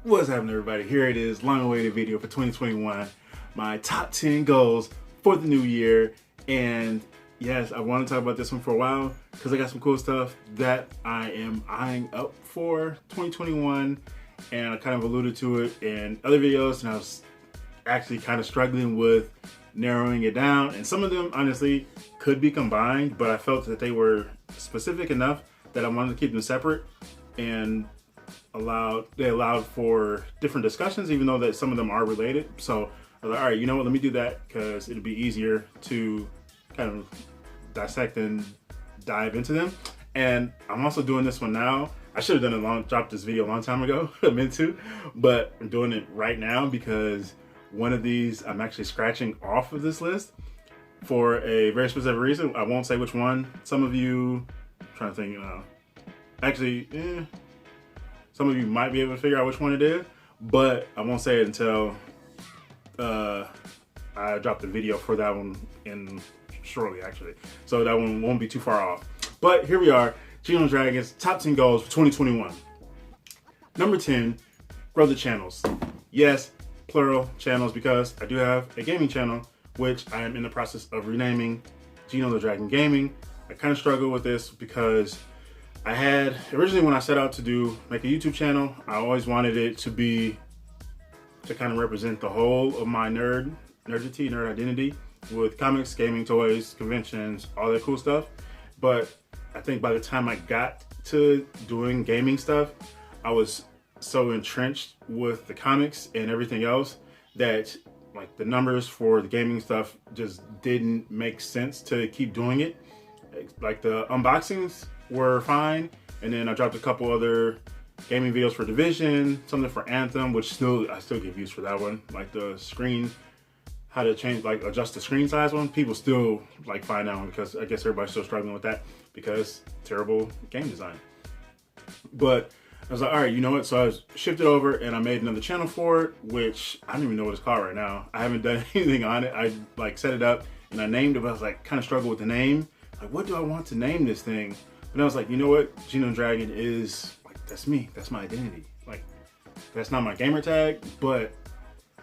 What's happening, everybody? Here it is, long-awaited video for 2021. My top 10 goals for the new year. And yes, I want to talk about this one for a while because I got some cool stuff that I am eyeing up for 2021. And I kind of alluded to it in other videos, and I was actually kind of struggling with narrowing it down. And some of them, honestly, could be combined, but I felt that they were specific enough that I wanted to keep them separate. And they allowed for different discussions, even though that some of them are related. So I was like, all right, you know what, let me do that because it'll be easier to kind of dissect and dive into them. And I'm also doing this one now. I should have dropped this video a long time ago. I meant to, but I'm doing it right now because one of these I'm actually scratching off of this list for a very specific reason. I won't say which one. Some of you, I'm trying to think, some of you might be able to figure out which one it is, but I won't say it until I drop the video for that one shortly, actually. So that one won't be too far off. But here we are, GENOthaDRAGON's top 10 goals for 2021. Number 10, grow the channels. Yes, plural channels, because I do have a gaming channel, which I am in the process of renaming GENOthaDRAGON Gaming. I kind of struggle with this because I had, originally when I set out to make a YouTube channel, I always wanted it to kind of represent the whole of my nerd identity with comics, gaming, toys, conventions, all that cool stuff. But I think by the time I got to doing gaming stuff, I was so entrenched with the comics and everything else that like the numbers for the gaming stuff just didn't make sense to keep doing it. Like the unboxings were fine, and then I dropped a couple other gaming videos for Division, something for Anthem, which I still get views for that one. Like the screen, how to change, like adjust the screen size one. People still like find that one because I guess everybody's still struggling with that because terrible game design. But I was like, all right, you know what? So I shifted over and I made another channel for it, which I don't even know what it's called right now. I haven't done anything on it. I like set it up and I named it, but I was like kind of struggled with the name. Like, what do I want to name this thing? But I was like, you know what? GENOthaDRAGON is like, that's me. That's my identity. Like, that's not my gamer tag, but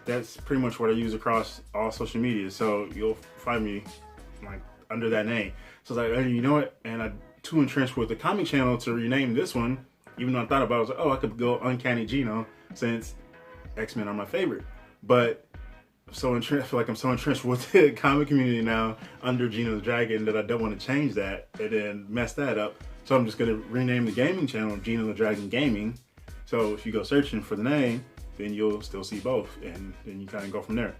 that's pretty much what I use across all social media. So you'll find me like under that name. So I was like, hey, you know what? And I'm too entrenched with the comic channel to rename this one. Even though I thought about it, I was like, oh, I could go Uncanny Geno since X-Men are my favorite. But I feel like I'm so entrenched with the comic community now under GENOthaDRAGON that I don't want to change that and then mess that up. So I'm just going to rename the gaming channel GENOthaDRAGON Gaming. So if you go searching for the name, then you'll still see both, and then you kind of go from there.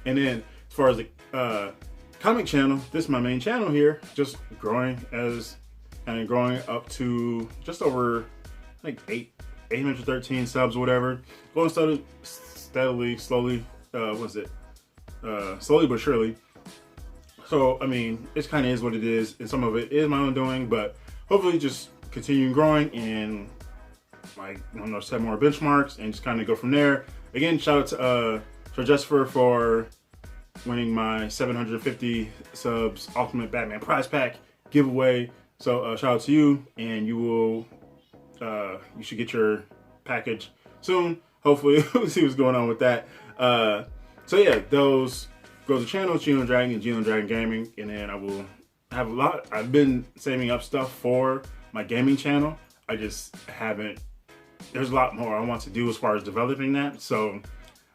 And then as far as the comic channel, this is my main channel here, just growing up to just over like 813 subs or whatever. Going slowly but surely. So I mean, it kind of is what it is, and some of it is my own doing, but hopefully just continuing growing and like, I don't know, set more benchmarks and just kind of go from there. Again, shout out to Jessica for winning my 750 subs Ultimate Batman prize pack giveaway. So shout out to you, and you should get your package soon. Hopefully, we'll see what's going on with that. So yeah, those grow the channel, GENOthaDRAGON and GENOthaDRAGON Gaming, and then I will have a lot. I've been saving up stuff for my gaming channel. I just haven't. There's a lot more I want to do as far as developing that. So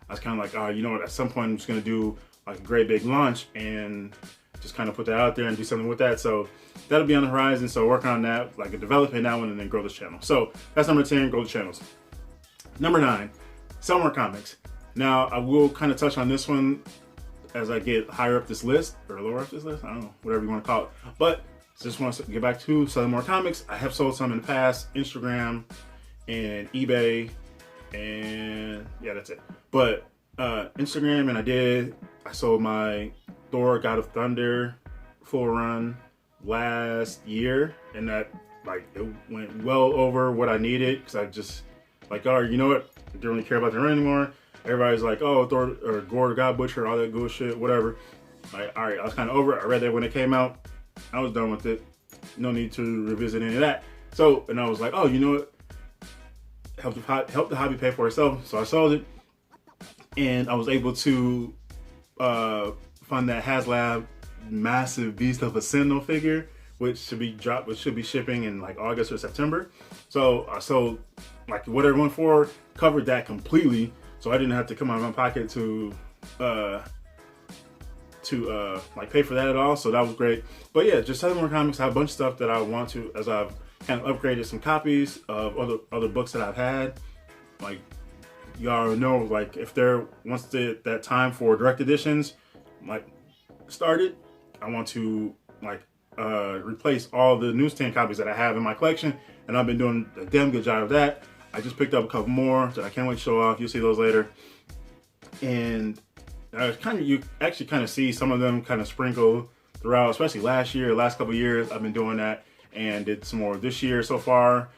I was kind of like, oh, you know what? At some point, I'm just gonna do like a great big launch and just kind of put that out there and do something with that. So that'll be on the horizon. So working on that, like developing that one, and then grow this channel. So that's number 10, grow the channels. Number 9, sell more comics. Now I will kind of touch on this one as I get higher up this list, or lower up this list. I don't know, whatever you want to call it. But just want to get back to selling more comics. I have sold some in the past, Instagram and eBay, and yeah, that's it. But Instagram, and I sold my Thor God of Thunder full run last year, and that like it went well over what I needed because I just like, oh, you know what, I don't really care about the run anymore. Everybody's like, oh, Thor or Gore God Butcher, all that good shit, whatever. Like, all right, I was kind of over it. I read that when it came out. I was done with it. No need to revisit any of that. So, and I was like, oh, you know what? help the hobby pay for itself. So I sold it, and I was able to find that HasLab massive beast of a Sentinel figure, which should be shipping in like August or September. So I sold like what it went for, covered that completely, so I didn't have to come out of my pocket to like pay for that at all. So that was great. But yeah, just selling more comics. I have a bunch of stuff that I want to, as I've kind of upgraded some copies of other books that I've had. Like, y'all know, like if once that time for direct editions like started, I want to like replace all the newsstand copies that I have in my collection, and I've been doing a damn good job of that. I just picked up a couple more that I can't wait to show off. You'll see those later. And you actually kind of see some of them kind of sprinkle throughout, especially last couple of years. I've been doing that and did some more this year so far.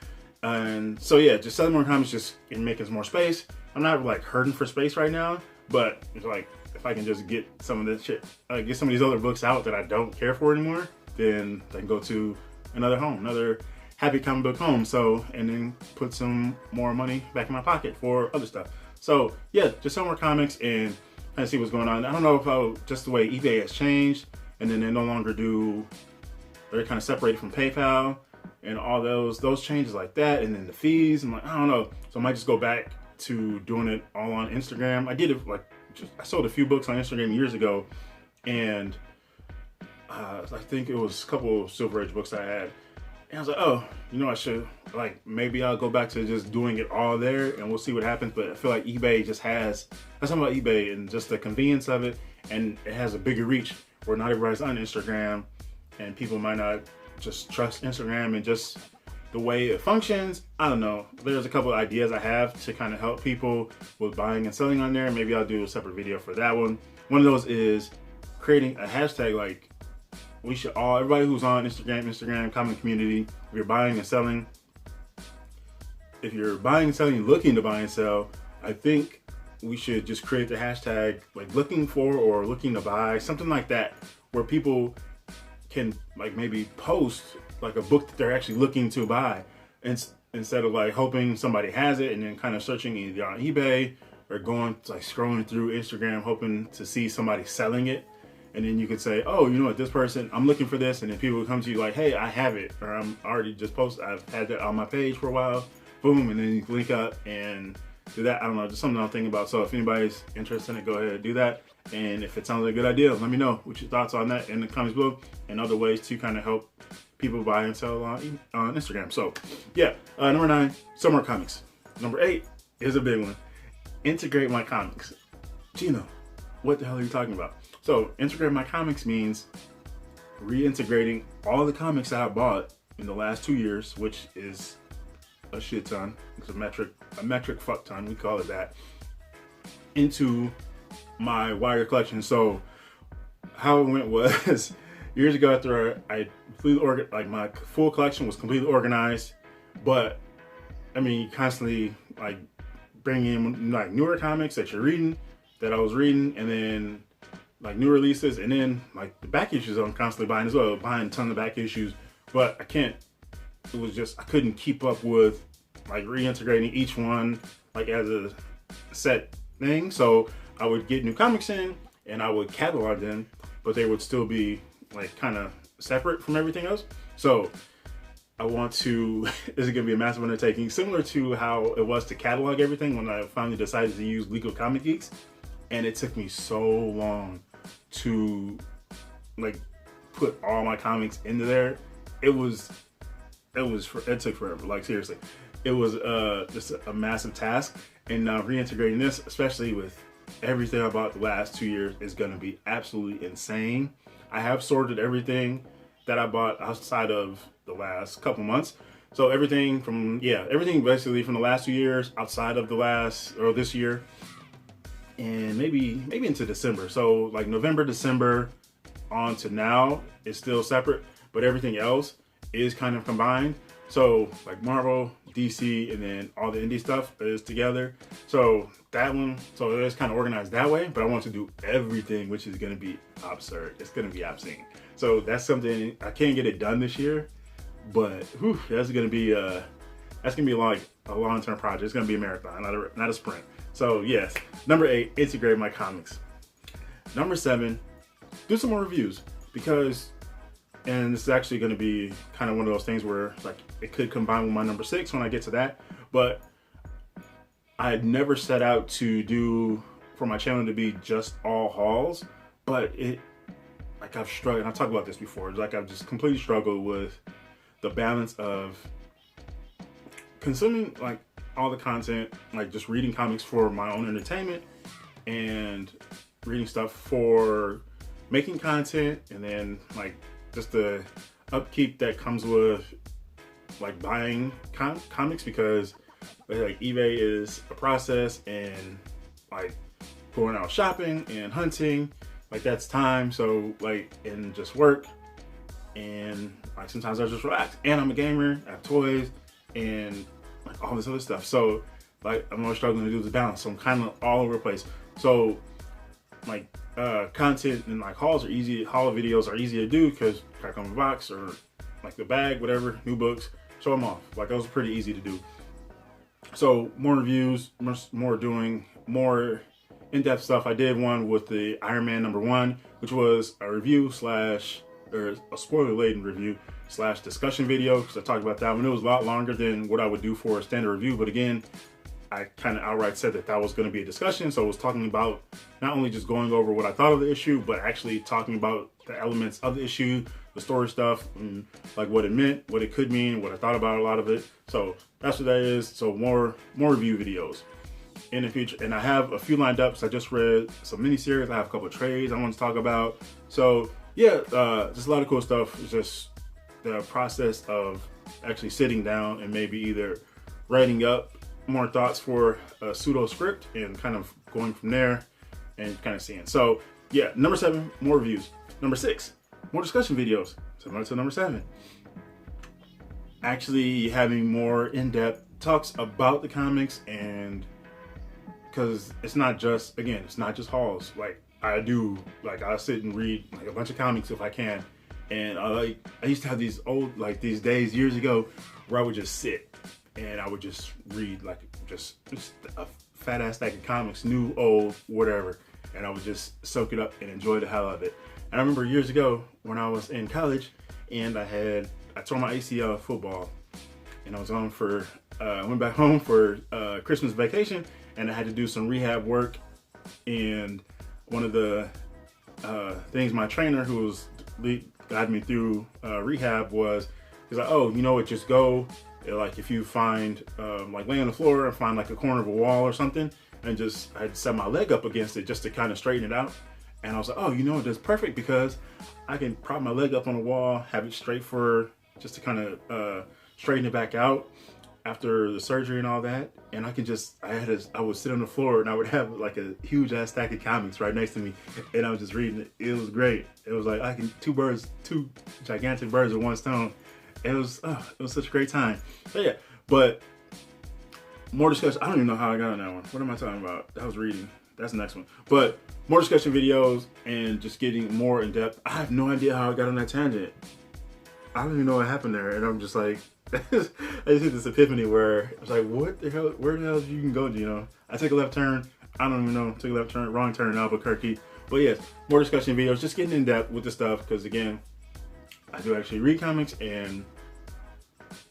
And so yeah, just selling more comics, just making some more space. I'm not like hurting for space right now, but it's like if I can just get some of this shit, get some of these other books out that I don't care for anymore, then I can go to another home, another happy comic book home. So, and then put some more money back in my pocket for other stuff. So yeah, just sell more comics and kind of see what's going on. I don't know if just the way eBay has changed, and then they no longer they're kind of separated from PayPal and all those changes like that, and then the fees. I'm like, I don't know. So I might just go back to doing it all on Instagram. I did it like, I sold a few books on Instagram years ago, and I think it was a couple of Silver Age books I had. And I was like, oh, I should, like, maybe I'll go back to just doing it all there and we'll see what happens. But I feel like eBay just has, that's something about eBay and just the convenience of it, and it has a bigger reach where not everybody's on Instagram, and people might not just trust Instagram and just the way it functions. I don't know. There's a couple of ideas I have to kind of help people with buying and selling on there. Maybe I'll do a separate video for that one. One of those is creating a hashtag. Like, we should all, everybody who's on Instagram comic community, if you're buying and selling, looking to buy and sell, I think we should just create the hashtag like looking for or looking to buy, something like that, where people can like maybe post like a book that they're actually looking to buy, and instead of like hoping somebody has it and then kind of searching either on eBay or going like scrolling through Instagram hoping to see somebody selling it. And then you could say, oh, you know what, this person, I'm looking for this. And then people would come to you like, hey, I have it. Or I'm already just posted, I've had that on my page for a while. Boom, and then you link up and do that. I don't know, just something I'm thinking about. So if anybody's interested in it, go ahead and do that. And if it sounds like a good idea, let me know what your thoughts on that in the comments below, and other ways to kind of help people buy and sell on Instagram. So yeah, number 9, some more comics. Number 8 is a big one. Integrate my comics. Gino, what the hell are you talking about? So integrate my comics means reintegrating all the comics that I bought in the last 2 years, which is a shit ton. It's a metric fuck ton, we call it that, into my wider collection. So how it went was years ago, after I completely like my full collection was completely organized, but I mean constantly like bringing in like newer comics that I was reading, and then like new releases, and then like the back issues I'm constantly buying as well, buying a ton of back issues. But I couldn't keep up with like reintegrating each one like as a set thing. So I would get new comics in and I would catalog them, but they would still be like kind of separate from everything else. So I want to, this is gonna be a massive undertaking, similar to how it was to catalog everything when I finally decided to use Legal Comic Geeks. And it took me so long to like put all my comics into there. It took forever, like seriously. It was just a massive task. And now reintegrating this, especially with everything I bought the last 2 years, is gonna be absolutely insane. I have sorted everything that I bought outside of the last couple months. So everything basically from the last 2 years outside of this year, and maybe into December. So like November, December on to now is still separate, but everything else is kind of combined. So like Marvel, DC, and then all the indie stuff is together. So that one, so it's kind of organized that way, but I want to do everything, which is gonna be absurd. It's gonna be obscene. So that's something, I can't get it done this year, but whew, that's gonna be like a long-term project. It's gonna be a marathon, not a sprint. So yes, number 8, integrate my comics. Number 7, do some more reviews, because, and this is actually gonna be kind of one of those things where like it could combine with my number 6 when I get to that, but I had never set out to do for my channel to be just all hauls, but like I've struggled, and I've talked about this before, like I've just completely struggled with the balance of consuming like all the content, like just reading comics for my own entertainment and reading stuff for making content, and then like just the upkeep that comes with like buying comics, because like eBay is a process, and like going out shopping and hunting, like that's time. So like, and just work, and like sometimes I just relax, and I'm a gamer, I have toys and like all this other stuff. So like I'm always struggling to do the balance. So I'm kind of all over the place. So like content and like hauls are easy. Haul videos are easy to do because crack on the box or like the bag, whatever, new books, show them off. Like those are pretty easy to do. So more reviews, more doing more in-depth stuff. I did one with the Iron Man #1, which was a review slash, or a spoiler-laden review slash discussion video, because I talked about that one. It was a lot longer than what I would do for a standard review, but again, I kind of outright said that was going to be a discussion. So I was talking about not only just going over what I thought of the issue, but actually talking about the elements of the issue, the story stuff, and like what it meant, what it could mean, what I thought about a lot of it. So that's what that is. So more review videos in the future, and I have a few lined up. So I just read some miniseries. I have a couple of trades I want to talk about. So yeah, just a lot of cool stuff. It's just the process of actually sitting down and maybe either writing up more thoughts for a pseudo script and kind of going from there and kind of seeing. So yeah, number 7, more reviews. Number 6, more discussion videos. Similar to number 7. Actually having more in-depth talks about the comics, and because it's not just, again, it's not just hauls. Like I sit and read like a bunch of comics if I can. And I used to have these old, like these days years ago where I would just sit and I would just read like just a fat ass stack of comics, new, old, whatever. And I would just soak it up and enjoy the hell out of it. And I remember years ago when I was in college and I tore my ACL in football, and I was on for, I went back home for Christmas vacation, and I had to do some rehab work. And one of the things my trainer, who was guided me through rehab, was, he's like, oh, you know what, just go, like if you find, like lay on the floor and find like a corner of a wall or something, and I had to set my leg up against it just to kind of straighten it out. And I was like, oh, you know, that's perfect, because I can prop my leg up on the wall, have it straight just to kind of straighten it back out after the surgery and all that. And I could I would sit on the floor and I would have like a huge ass stack of comics right next to me, and I was just reading it. It was great. It was like two gigantic birds with one stone. It was such a great time. So yeah, but more discussion. I don't even know how I got on that one. What am I talking about? I was reading. That's the next one. But more discussion videos and just getting more in depth. I have no idea how I got on that tangent. I don't even know what happened there. And I'm just like, I just hit this epiphany where I was like, what the hell, where the hell you can go, you know? I took a left turn. I don't even know, took a left turn, wrong turn in Albuquerque. But yes, more discussion videos, just getting in depth with the stuff. Because again, I do actually read comics, and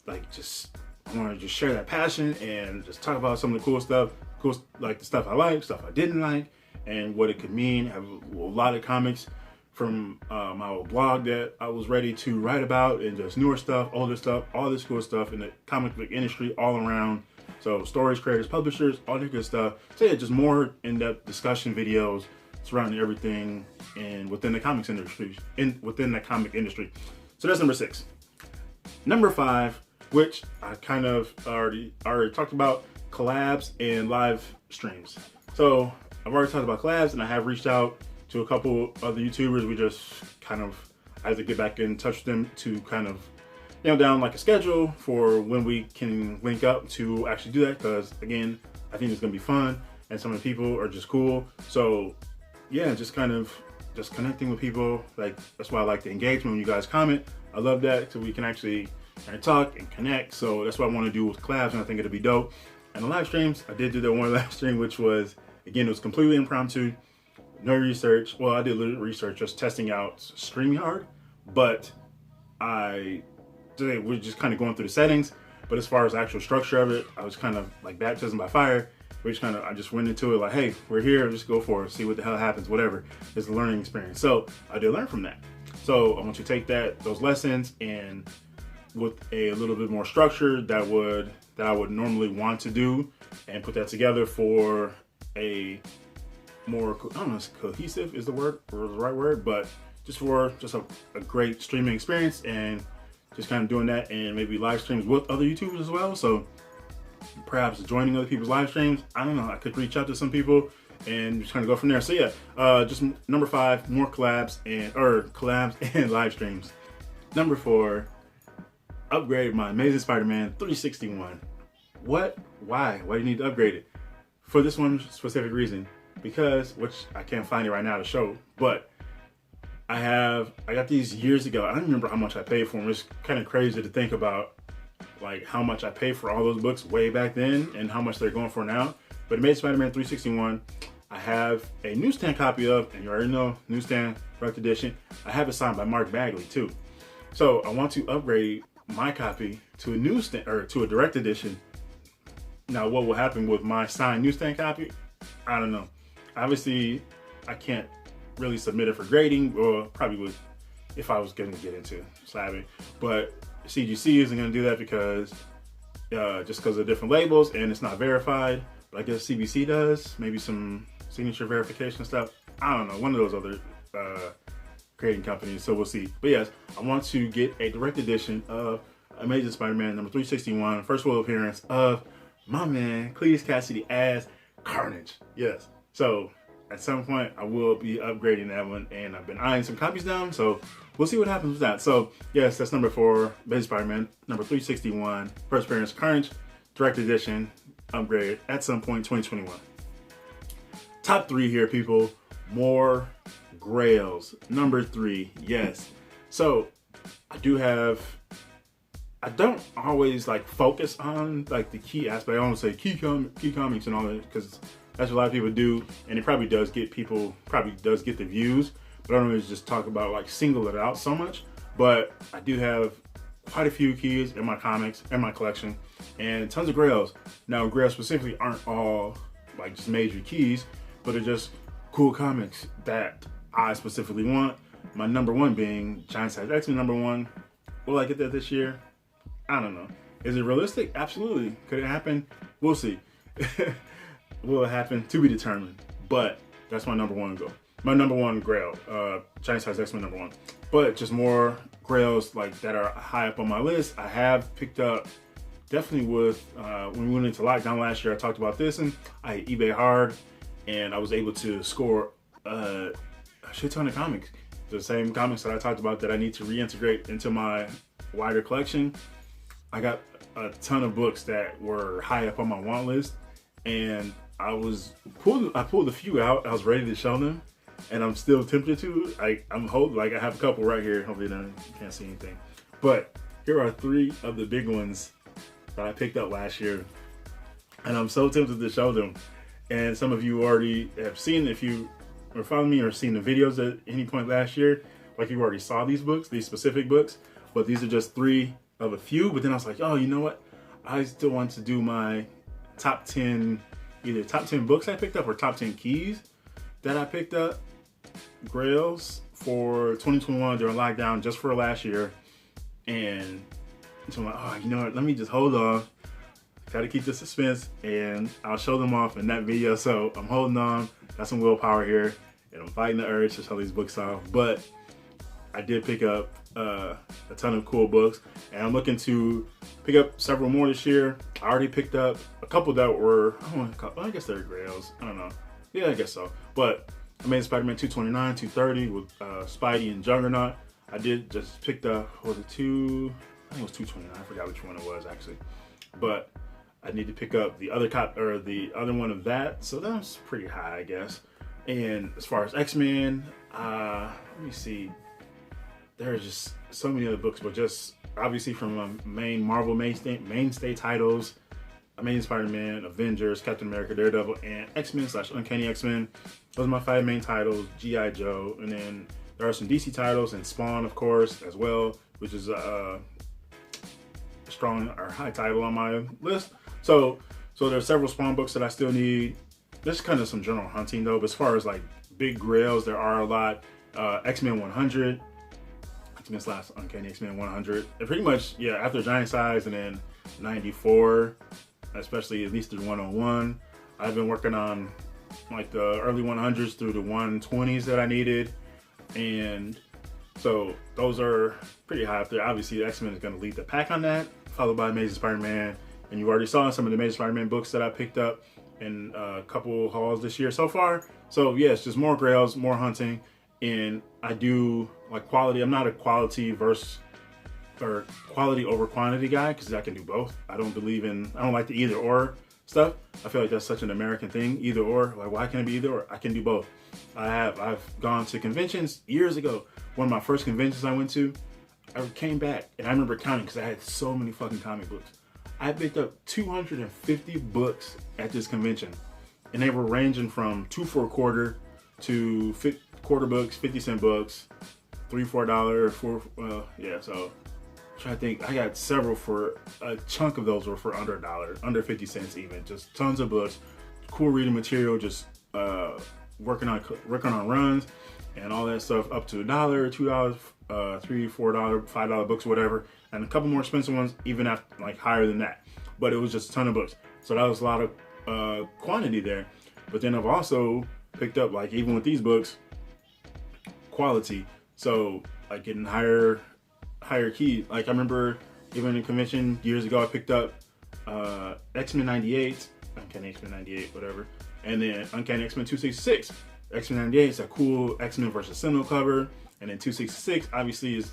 like I want to just share that passion and just talk about some of the cool stuff, like the stuff I like, stuff I didn't like, and what it could mean. I have a lot of comics from my old blog that I was ready to write about, and just newer stuff, older stuff, all this cool stuff in the comic book industry all around. So stories, creators, publishers, all that good stuff. So yeah, just more in-depth discussion videos surrounding everything and within the comics industry, within the comic industry. So that's number 6. Number 5, which I kind of already talked about, collabs and live streams. So I've already talked about collabs, and I have reached out to a couple other YouTubers. We just kind of, I have to get back in touch with them to kind of nail down like a schedule for when we can link up to actually do that, because again, I think it's gonna be fun, and some of the people are just cool. So yeah, just connecting with people. Like, that's why I like the engagement when you guys comment. I love that, so we can actually and talk and connect. So that's what I want to do with collabs, and I think it'll be dope. And the live streams, I did do that one live stream, which was, again, it was completely impromptu, no research. Well, I did a little research, just testing out StreamYard, but we're just kind of going through the settings. But as far as the actual structure of it, I was kind of like baptism by fire. I just went into it like, hey, we're here, just go for it, see what the hell happens, whatever. It's a learning experience. So I did learn from that. So I want you to take those lessons, and with a little bit more structure that I would normally want to do, and put that together for a more, I don't know if cohesive is the word or the right word, but just for a great streaming experience, and just kind of doing that, and maybe live streams with other YouTubers as well. So perhaps joining other people's live streams. I don't know. I could reach out to some people and just kind of go from there. So yeah, just number 5, more collabs and live streams. Number 4, upgrade my Amazing Spider-Man 361. What? Why? Why do you need to upgrade it? For this one specific reason, because, which I can't find it right now to show, but I got these years ago. I don't remember how much I paid for them. It's kind of crazy to think about, like, how much I paid for all those books way back then and how much they're going for now. But Amazing Spider-Man 361, I have a newsstand copy of, and you already know, newsstand, direct edition. I have it signed by Mark Bagley too. So I want to upgrade my copy to a newsstand, or to a direct edition. Now, what will happen with my signed newsstand copy? I don't know. Obviously, I can't really submit it for grading, or probably would if I was going to get into slabbing. But CGC isn't going to do that because just because of different labels, and it's not verified. But I guess CBC does, maybe some signature verification stuff. I don't know, one of those other grading companies. So we'll see. But yes, I want to get a direct edition of Amazing Spider-Man number 361, first world appearance of my man Cletus Cassidy as Carnage. Yes. So at some point I will be upgrading that one, and I've been eyeing some copies down, so we'll see what happens with that. So yes, that's number 4, Amazing Spider-Man number 361, first appearance Carnage, direct edition, upgrade at some point 2021. Top 3 here, people. More Grails. Number 3, yes. So I don't always like focus on like the key aspect. I don't say key comics and all that, because that's what a lot of people do, and it probably does get the views, but I don't always just talk about, like, single it out so much. But I do have quite a few keys in my comics and my collection, and tons of Grails. Now, Grails specifically aren't all like just major keys, but they're just cool comics that I specifically want. My number 1 being Giant Size X-Men number 1. Will I get that this year? I don't know. Is it realistic? Absolutely. Could it happen? We'll see. Will it happen? To be determined. But that's my number 1 goal. My number 1 Grail, Giant Size X-Men number 1. But just more Grails like that are high up on my list. I have picked up, definitely with when we went into lockdown last year, I talked about this, and I hit eBay hard, and I was able to score a shit ton of comics. The same comics that I talked about that I need to reintegrate into my wider collection. I got a ton of books that were high up on my want list, and I pulled a few out. I was ready to show them, and I'm still tempted to. I'm holding, like, I have a couple right here. Hopefully you can't see anything. But here are 3 of the big ones that I picked up last year, and I'm so tempted to show them. And some of you already have seen, if you are following me or seen the videos at any point last year, like, you already saw these books, these specific books. But these are just 3 of a few. But then I was like, oh, you know what? I still want to do my top 10, either top 10 books I picked up or top 10 keys that I picked up, Grails, for 2021 during lockdown, just for last year. And so I'm like, oh, you know what? Let me just hold on. Gotta keep the suspense, and I'll show them off in that video. So I'm holding on. Got some willpower here, and I'm fighting the urge to show these books off. But I did pick up a ton of cool books, and I'm looking to pick up several more this year. I already picked up a couple that were, I guess they're Grails. I don't know. Yeah, I guess so. But I made Spider-Man 229, 230 with Spidey and Juggernaut. I did just pick up, was it 2? I think it was 229. I forgot which one it was actually. But I need to pick up the other the other one of that. So that was pretty high, I guess. And as far as X-Men, let me see. there are just so many other books, but just obviously from main Marvel mainstay titles, Amazing Spider-Man, Avengers, Captain America, Daredevil, and X-Men / Uncanny X-Men. Those are my 5 main titles. G.I. Joe, and then there are some DC titles and Spawn, of course, as well, which is a strong or high title on my list. So there's several Spawn books that I still need. There's kind of some general hunting though, but as far as like big grails, there are a lot. X-Men 100, X-Men / Uncanny X-Men 100. And pretty much, yeah, after Giant Size and then 94, especially at least the 101. I've been working on like the early 100s through the 120s that I needed. And so those are pretty high up there. Obviously, X-Men is going to lead the pack on that, followed by Amazing Spider-Man. And you already saw some of the Amazing Spider-Man books that I picked up in a couple hauls this year so far. So yeah, it's just more grails, more hunting. And I do like quality. I'm not a quality over quantity guy, because I can do both. I don't like the either or stuff. I feel like that's such an American thing, either or. Like, why can't it be either or? I can do both. I've gone to conventions years ago. One of my first conventions I went to, I came back and I remember counting because I had so many fucking comic books. I picked up 250 books at this convention, and they were ranging from 2 for a quarter to quarter books, 50-cent books, $3, $4, $4. Yeah, so I'm trying to think. I got several for a chunk of those were for under $1, under 50 cents even. Just tons of books, cool reading material. Just working on runs and all that stuff up to $1, $2, $3, $4, $5 books, whatever, and a couple more expensive ones even after like higher than that. But it was just a ton of books, so that was a lot of quantity there. But then I've also picked up, like, even with these books, quality. So like getting higher key. Like I remember even in a convention years ago, I picked up X-Men 98, Uncanny X-Men 98, whatever, and then Uncanny X-Men 266. X-Men 98 is a cool X-Men versus Sentinel cover, and then 266 obviously is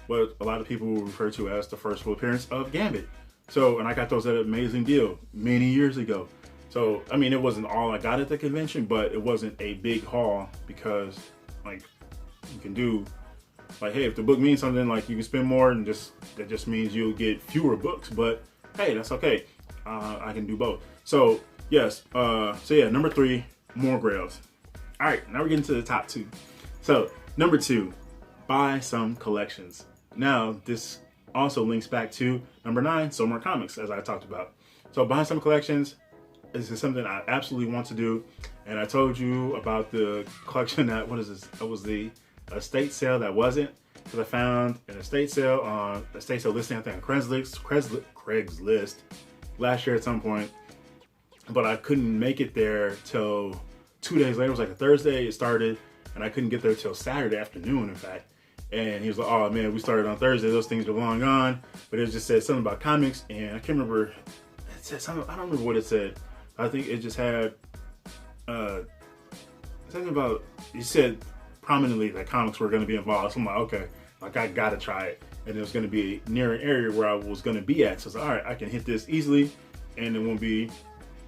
what a lot of people refer to as the first full appearance of Gambit. So, and I got those at an amazing deal many years ago. So, I mean, it wasn't all I got at the convention, but it wasn't a big haul, because like you can do, like, hey, if the book means something, like you can spend more, and that just means you'll get fewer books, but hey, that's okay. I can do both. So yes, so yeah, number 3, more grails. All right, now we're getting to the top 2. So number 2, buy some collections. Now this also links back to number 9, so more comics, as I talked about. So buying some collections, this is something I absolutely want to do. And I told you about the collection that, what is this? It was the estate sale that wasn't, because I found an estate sale listing, I think on Craigslist last year at some point, but I couldn't make it there till 2 days later. It was like a Thursday it started, and I couldn't get there till Saturday afternoon, in fact. And he was like, oh man, we started on Thursday, those things are long gone. But it just said something about comics, and I can't remember, it said something, I don't remember what it said. I think it just had something about, he said prominently that comics were going to be involved. So I'm like, okay, like I gotta try it. And it was going to be near an area where I was going to be at. So I was like, all right, I can hit this easily, and it won't be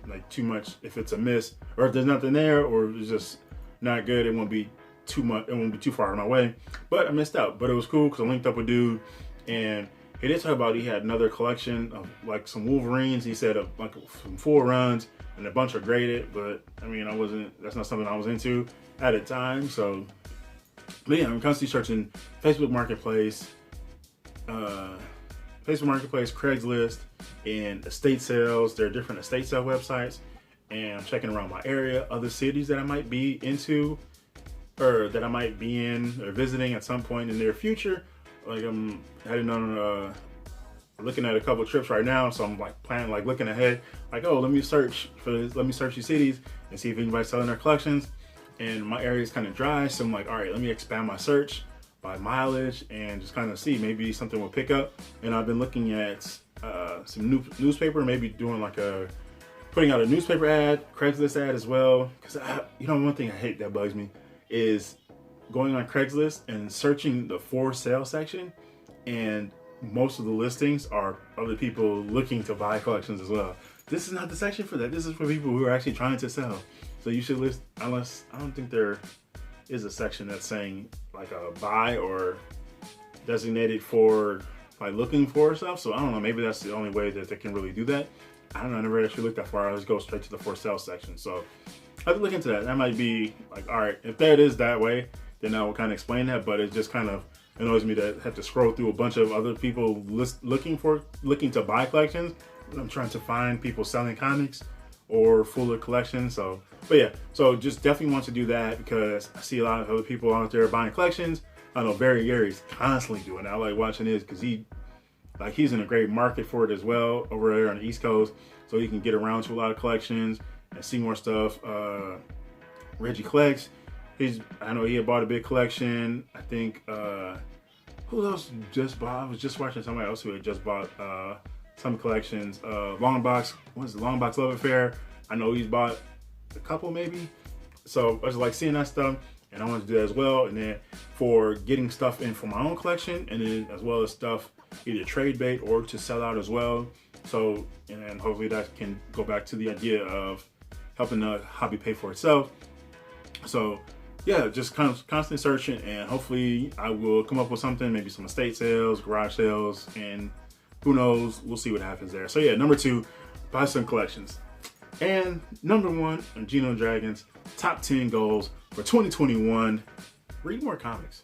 like too much if it's a miss, or if there's nothing there, or it's just not good. It won't be too much. It won't be too far on my way. But I missed out. But it was cool because I linked up with dude, and he did talk about he had another collection of like some Wolverines. He said of like some full runs and a bunch are graded. But I mean, that's not something I was into at the time. So, but yeah, I'm constantly searching Facebook Marketplace, Craigslist, and estate sales. There are different estate sale websites, and I'm checking around my area, other cities that I might be into, or that I might be in or visiting at some point in the near future. Like I'm heading on, looking at a couple trips right now, so I'm like planning, like looking ahead, like, oh, let me search these cities and see if anybody's selling their collections. And my area is kind of dry, so I'm like, all right, let me expand my search by mileage and just kind of see, maybe something will pick up. And I've been looking at some newspaper, maybe doing like putting out a newspaper ad, Craigslist ad as well. Because one thing I hate that bugs me is going on Craigslist and searching the for sale section, and most of the listings are other people looking to buy collections as well. This is not the section for that. This is for people who are actually trying to sell. So you should list, unless, I don't think there is a section that's saying like a buy or designated for like looking for stuff. So I don't know, maybe that's the only way that they can really do that. I don't know, I never actually looked that far. I just go straight to the for sale section. So I have to look into that. That might be like, all right, if that is that way, then I will kind of explain that. But it just kind of annoys me to have to scroll through a bunch of other people looking to buy collections. I'm trying to find people selling comics or fuller collections. So, but yeah, so just definitely want to do that because I see a lot of other people out there buying collections. I know Barry Gary's constantly doing that. I like watching his because he's in a great market for it as well over there on the East Coast. So he can get around to a lot of collections and see more stuff. Reggie collects. I know he had bought a big collection. I think, who else just bought? I was just watching somebody else who had just bought some collections. Longbox, what is it? Longbox Love Affair. I know he's bought a couple maybe. So I was like seeing that stuff, and I wanted to do that as well. And then for getting stuff in for my own collection, and then as well as stuff either trade bait or to sell out as well. So, and then hopefully that can go back to the idea of helping the hobby pay for itself. So yeah, just kind of constantly searching, and hopefully I will come up with something, maybe some estate sales, garage sales, and who knows, we'll see what happens there. So yeah, number 2, buy some collections. And number 1 on GENOthaDRAGON's top 10 goals for 2021, read more comics.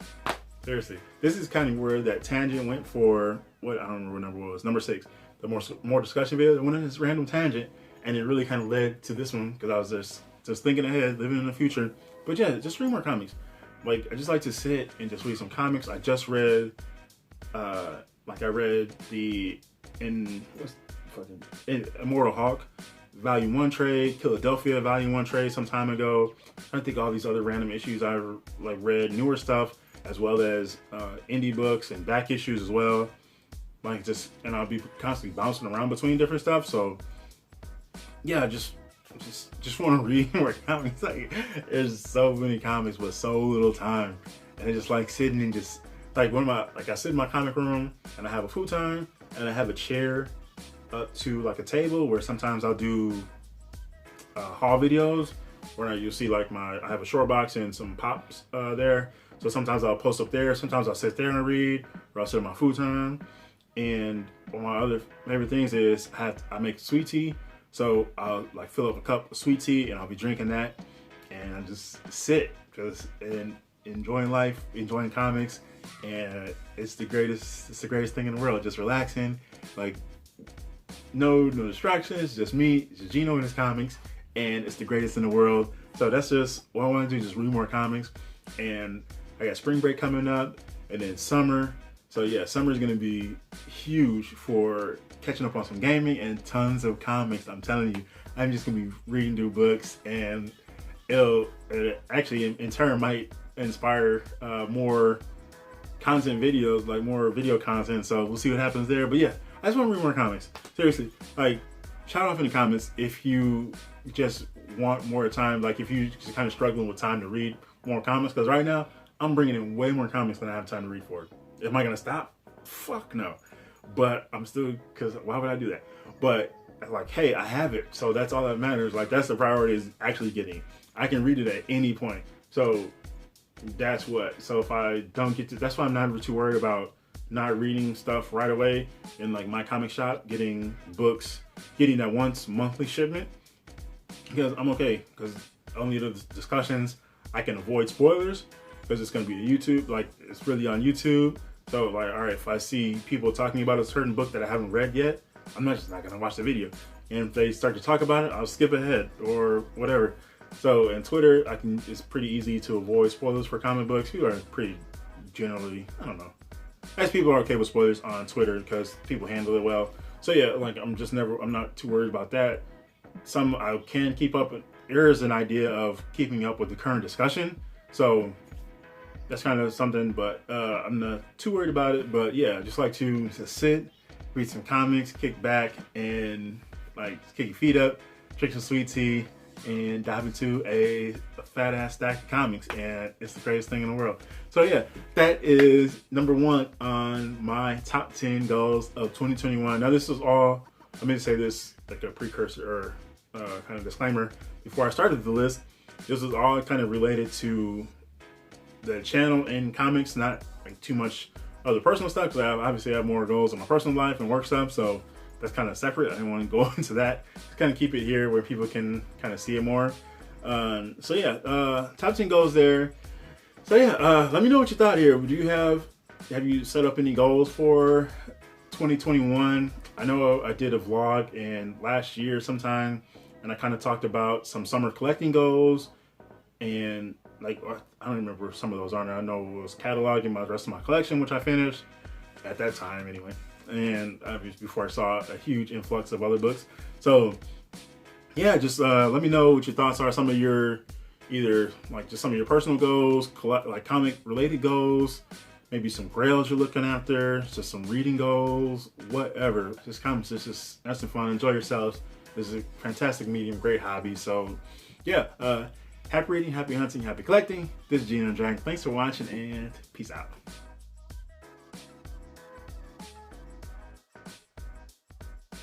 Seriously, this is kind of where that tangent went for, what, I don't remember what it was, number 6, the more discussion video. I went on this random tangent, and it really kind of led to this one, because I was just thinking ahead, living in the future. But yeah, just read more comics. Like, I just like to sit and just read some comics. I just read, I read the Immortal Hulk Volume 1 trade, Philadelphia Volume 1 trade some time ago. I think all these other random issues I read, newer stuff, as well as indie books and back issues as well. And I'll be constantly bouncing around between different stuff. So yeah, just want to read more comics. Like, there's so many comics but so little time, and I just like sitting and just like I sit in my comic room, and I have a futon, and I have a chair up to like a table where sometimes I'll do haul videos where you'll see like I have a short box and some pops there. So sometimes I'll post up there, sometimes I'll sit there and read, or I'll sit in my futon. And one of my other favorite things is I make sweet tea. So I'll like fill up a cup of sweet tea, and I'll be drinking that, and I just sit and enjoying life, enjoying comics, and it's the greatest thing in the world. Just relaxing, like no distractions, just me, just Geno and his comics, and it's the greatest in the world. So that's just what I want to do, just read more comics. And I got spring break coming up, and then summer. So yeah, summer is gonna be huge for catching up on some gaming and tons of comics. I'm telling you, I'm just gonna be reading through books, and it actually in turn might inspire more content videos, like more video content. So we'll see what happens there. But yeah, I just want to read more comics. Seriously, like, shout out in the comments if you just want more time, like if you just kind of struggling with time to read more comics, because right now I'm bringing in way more comics than I have time to read for. Am I gonna stop? Fuck no. But I'm still, because why would I do that? But like, hey, I have it, so that's all that matters. Like, that's the priority, is actually getting. I can read it at any point. So that's what. So if I don't get to, that's why I'm not too worried about not reading stuff right away in like my comic shop, getting books, getting that once monthly shipment, because I'm okay. Because only the discussions, I can avoid spoilers because it's gonna be a YouTube, like it's really on YouTube. So like, all right, if I see people talking about a certain book that I haven't read yet, I'm just not gonna watch the video. And if they start to talk about it, I'll skip ahead or whatever. So in Twitter, it's pretty easy to avoid spoilers for comic books. People are pretty generally, I don't know. As people are okay with spoilers on Twitter because people handle it well. So yeah, like I'm not too worried about that. I can keep up. There is an idea of keeping up with the current discussion. So that's kind of something, but I'm not too worried about it. But yeah, just like to sit, read some comics, kick back, and like kick your feet up, drink some sweet tea, and dive into a fat ass stack of comics, and it's the greatest thing in the world. So yeah, that is number 1 on my top 10 goals of 2021. Now this is all, I meant to say this like a precursor or kind of disclaimer before I started the list. This is all kind of related to the channel and comics, not like too much other personal stuff, because I obviously have more goals in my personal life and work stuff, so that's kind of separate. I didn't want to go into that. Just kind of keep it here where people can kind of see it more. So yeah, top 10 goals there. So yeah, let me know what you thought here. Have you set up any goals for 2021? I know I did a vlog in last year sometime, and I kind of talked about some summer collecting goals, and like, I don't remember some of those are. I know it was cataloging the rest of my collection, which I finished at that time anyway. And obviously before I saw a huge influx of other books. So yeah, just let me know what your thoughts are. Some of your, either like just some of your personal goals, like comic related goals, maybe some Grails you're looking after, just some reading goals, whatever. Just comments, just have some fun, enjoy yourselves. This is a fantastic medium, great hobby. So yeah, happy reading, happy hunting, happy collecting. This is GENoThaDRAGON. Thanks for watching, and peace out.